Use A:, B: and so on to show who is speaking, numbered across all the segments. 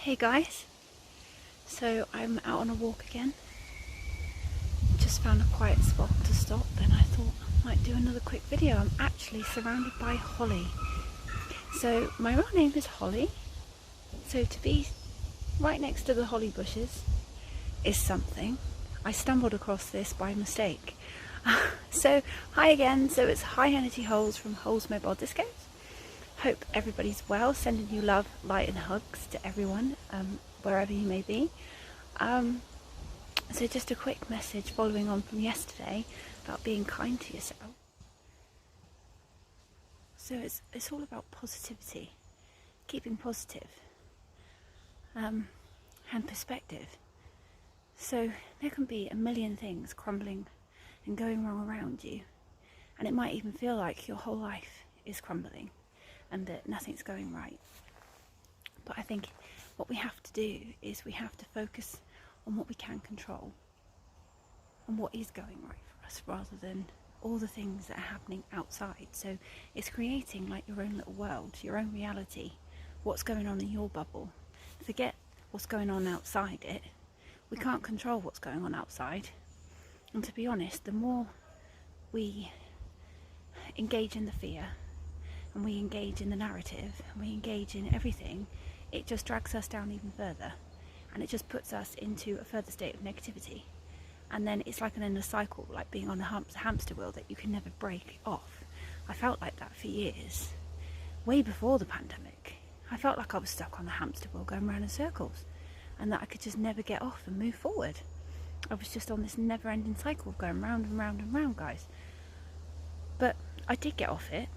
A: Hey guys, so I'm out on a walk again. Just found a quiet spot to stop and I thought I might do another quick video. I'm actually surrounded by holly. So my real name is Holly, so to be right next to the holly bushes is something. I stumbled across this by mistake. So hi again, so it's high energy Holz from Holz Mobile Discos. Hope everybody's well, sending you love, light and hugs to everyone, wherever you may be. So just a quick message following on from yesterday about being kind to yourself. So it's all about positivity, keeping positive, and perspective. So there can be a million things crumbling and going wrong around you, and it might even feel like your whole life is crumbling and that nothing's going right. But I think what we have to do is we have to focus on what we can control and what is going right for us, rather than all the things that are happening outside. So it's creating like your own little world, your own reality, what's going on in your bubble. Forget what's going on outside it. We can't control what's going on outside. And to be honest, the more we engage in the fear and we engage in the narrative and we engage in everything, it just drags us down even further, and it just puts us into a further state of negativity. And then it's like an endless cycle, like being on a hamster wheel that you can never break off. I felt like that for years, way before the pandemic. I felt like I was stuck on the hamster wheel going round in circles, and that I could just never get off and move forward. I was just on this never-ending cycle of going round and round and round, guys. But I did get off it.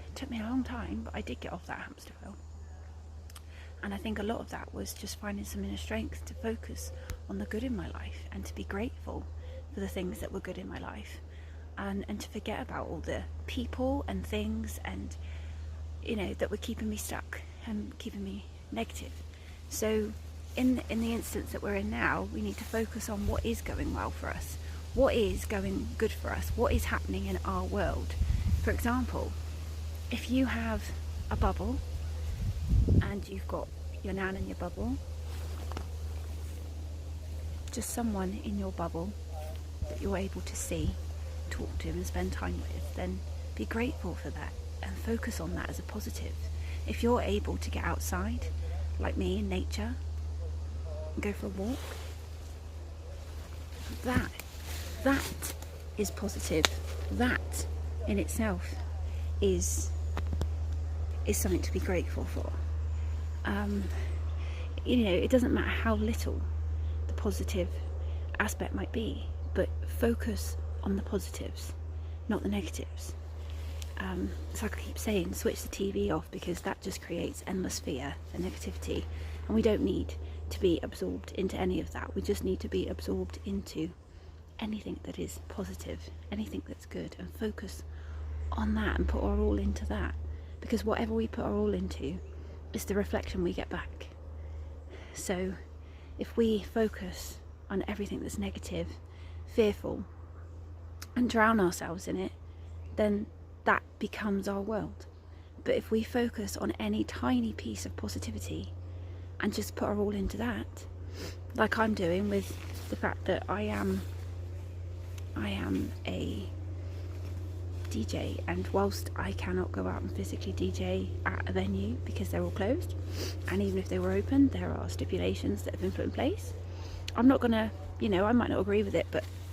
A: It took me a long time, but I did get off that hamster wheel. And I think a lot of that was just finding some inner strength to focus on the good in my life and to be grateful for the things that were good in my life, and to forget about all the people and things and, you know, that were keeping me stuck and keeping me negative. So in the instance that we're in now, we need to focus on what is going well for us, what is going good for us, what is happening in our world. For example, if you have a bubble and you've got your nan in your bubble, just someone in your bubble that you're able to see, talk to and spend time with, then be grateful for that and focus on that as a positive. If you're able to get outside, like me, in nature, and go for a walk, that is positive. That in itself is something to be grateful for. You know, it doesn't matter how little the positive aspect might be, but focus on the positives, not the negatives. It's like I keep saying, switch the TV off, because that just creates endless fear and negativity, and we don't need to be absorbed into any of that. We just need to be absorbed into anything that is positive, anything that's good, and focus on that and put our all into that, because whatever we put our all into is the reflection we get back. So if we focus on everything that's negative, fearful, and drown ourselves in it, then that becomes our world. But if we focus on any tiny piece of positivity and just put our all into that, like I'm doing with the fact that I am a DJ, and whilst I cannot go out and physically DJ at a venue because they're all closed, and even if they were open, there are stipulations that have been put in place. I'm not gonna, you know, I might not agree with it,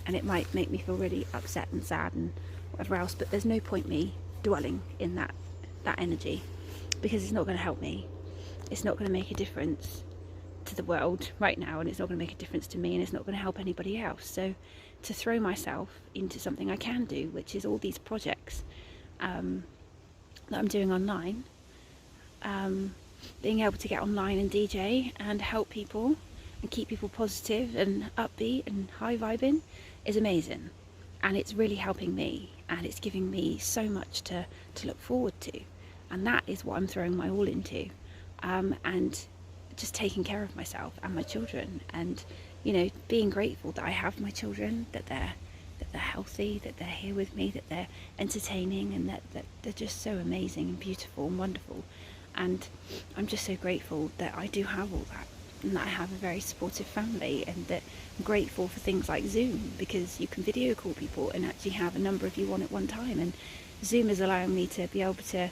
A: and it might make me feel really upset and sad and whatever else, but there's no point me dwelling in that energy, because it's not going to help me. It's not going to make a difference to the world right now, and it's not going to make a difference to me, and it's not going to help anybody else. So to throw myself into something I can do, which is all these projects that I'm doing online, being able to get online and DJ and help people and keep people positive and upbeat and high vibing is amazing, and it's really helping me, and it's giving me so much to look forward to, and that is what I'm throwing my all into, and just taking care of myself and my children, and, you know, being grateful that I have my children, that they're healthy, that they're here with me, that they're entertaining, and that they're just so amazing and beautiful and wonderful. And I'm just so grateful that I do have all that, and that I have a very supportive family, and that I'm grateful for things like Zoom, because you can video call people and actually have a number of you on at one time. And Zoom is allowing me to be able to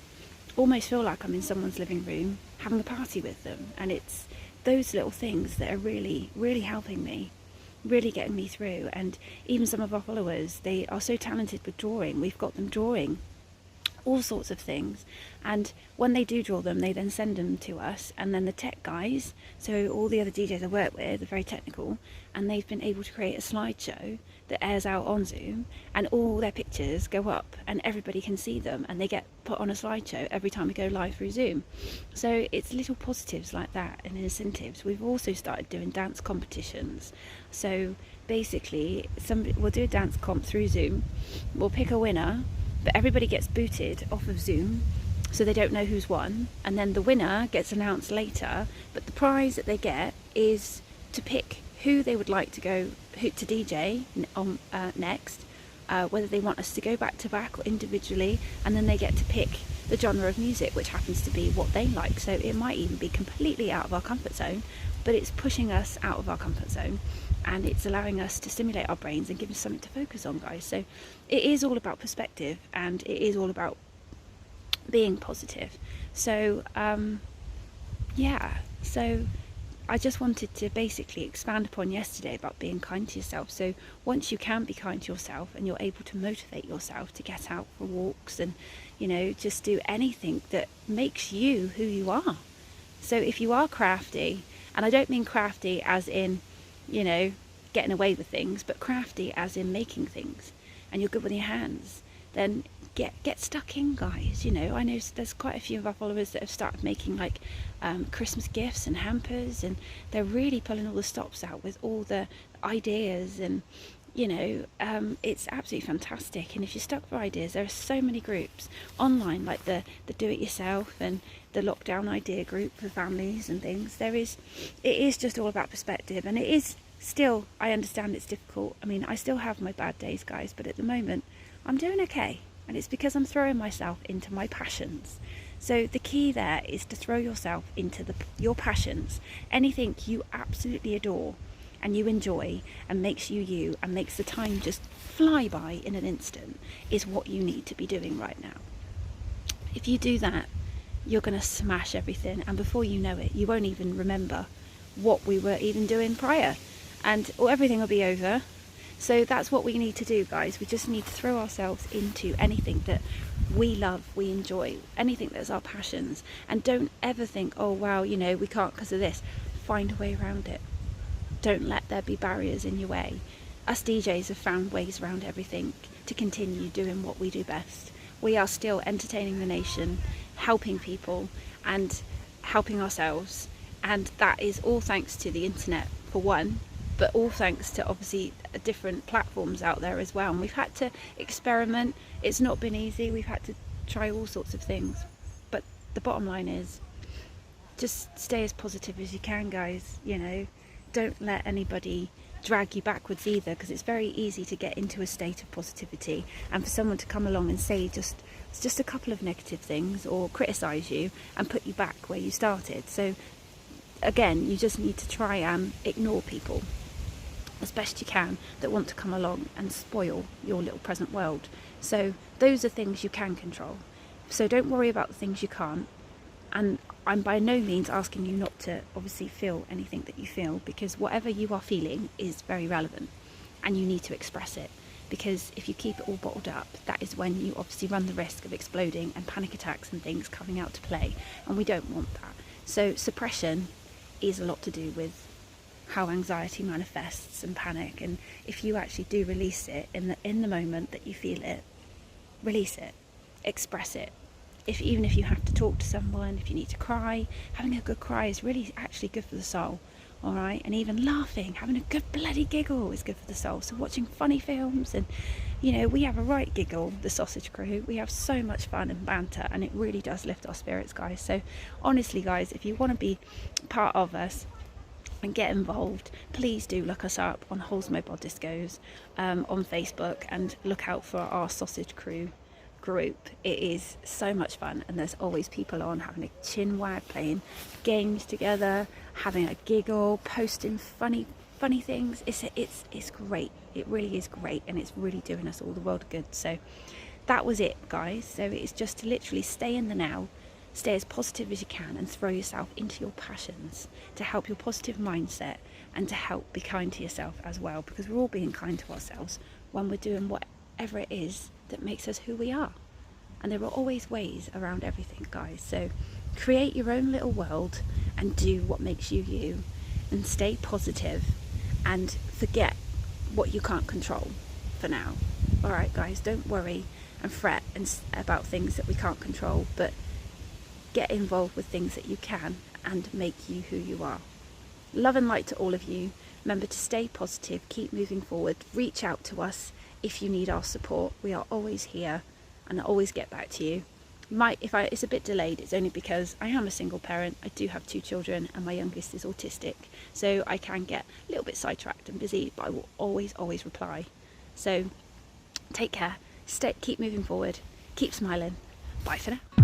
A: almost feel like I'm in someone's living room having a party with them. And it's those little things that are really, really helping me, really getting me through. And even some of our followers, they are so talented with drawing. We've got them drawing all sorts of things, and when they do draw them, they then send them to us, and then the tech guys, so all the other DJs I work with, are very technical, and they've been able to create a slideshow that airs out on Zoom, and all their pictures go up and everybody can see them, and they get put on a slideshow every time we go live through Zoom. So it's little positives like that and incentives. We've also started doing dance competitions. So basically we'll do a dance comp through Zoom, we'll pick a winner, but everybody gets booted off of Zoom, so they don't know who's won, and then the winner gets announced later. But the prize that they get is to pick who they would like to go to DJ on next, whether they want us to go back to back or individually, and then they get to pick the genre of music, which happens to be what they like. So it might even be completely out of our comfort zone, but it's pushing us out of our comfort zone, and it's allowing us to stimulate our brains and give us something to focus on, guys. So it is all about perspective, and it is all about being positive. So yeah, so I just wanted to basically expand upon yesterday about being kind to yourself. So once you can be kind to yourself and you're able to motivate yourself to get out for walks and, you know, just do anything that makes you who you are. So if you are crafty, and I don't mean crafty as in, you know, getting away with things, but crafty as in making things, and you're good with your hands, then get stuck in, guys. You know, I know there's quite a few of our followers that have started making like Christmas gifts and hampers, and they're really pulling all the stops out with all the ideas, and you know, it's absolutely fantastic. And if you're stuck for ideas, there are so many groups online, like the do it yourself and the lockdown idea group for families and things. It is just all about perspective, and it is still, I understand it's difficult. I mean, I still have my bad days, guys, but at the moment I'm doing okay, and it's because I'm throwing myself into my passions. So the key there is to throw yourself into your passions. Anything you absolutely adore and you enjoy and makes you you and makes the time just fly by in an instant is what you need to be doing right now. If you do that, you're going to smash everything, and before you know it, you won't even remember what we were even doing prior, and everything will be over. So that's what we need to do, guys. We just need to throw ourselves into anything that we love, we enjoy, anything that's our passions, and don't ever think, oh wow, you know, we can't because of this. Find a way around it. Don't let there be barriers in your way. Us DJs have found ways around everything to continue doing what we do best. We are still entertaining the nation, helping people and helping ourselves, and that is all thanks to the internet for one, but all thanks to obviously different platforms out there as well. And we've had to experiment. It's not been easy. We've had to try all sorts of things, but the bottom line is just stay as positive as you can, guys. You know, don't let anybody drag you backwards either, because it's very easy to get into a state of positivity, and for someone to come along and say just a couple of negative things or criticize you and put you back where you started. So again, you just need to try and ignore people as best you can that want to come along and spoil your little present world. So those are things you can control. So don't worry about the things you can't. And I'm by no means asking you not to obviously feel anything that you feel, because whatever you are feeling is very relevant and you need to express it. Because if you keep it all bottled up, that is when you obviously run the risk of exploding and panic attacks and things coming out to play, and we don't want that. So suppression is a lot to do with how anxiety manifests and panic, and if you actually do release it in the moment that you feel it, release it, express it. Even if you have to talk to someone, if you need to cry, having a good cry is really actually good for the soul. All right, and even laughing, having a good bloody giggle is good for the soul. So watching funny films, and you know, we have a right giggle, the Sausage Crew. We have so much fun and banter, and it really does lift our spirits, guys. So honestly, guys, if you want to be part of us and get involved, please do look us up on Holz Mobile Discos on Facebook, and look out for our Sausage Crew group, it is so much fun, and there's always people on having a chin wag, playing games together, having a giggle, posting funny things. It's great. It really is great, and it's really doing us all the world of good. So that was it, guys. So it's just to literally stay in the now, stay as positive as you can, and throw yourself into your passions to help your positive mindset and to help be kind to yourself as well, because we're all being kind to ourselves when we're doing whatever it is that makes us who we are. And there are always ways around everything, guys. So create your own little world and do what makes you you, and stay positive and forget what you can't control for now. All right, guys, don't worry and fret about things that we can't control, but get involved with things that you can and make you who you are. Love and light to all of you. Remember to stay positive, keep moving forward, reach out to us if you need our support. We are always here, and I'll always get back to you. It's a bit delayed, it's only because I am a single parent. I do have 2 children, and my youngest is autistic, so I can get a little bit sidetracked and busy, but I will always reply. So take care, keep moving forward, keep smiling. Bye for now.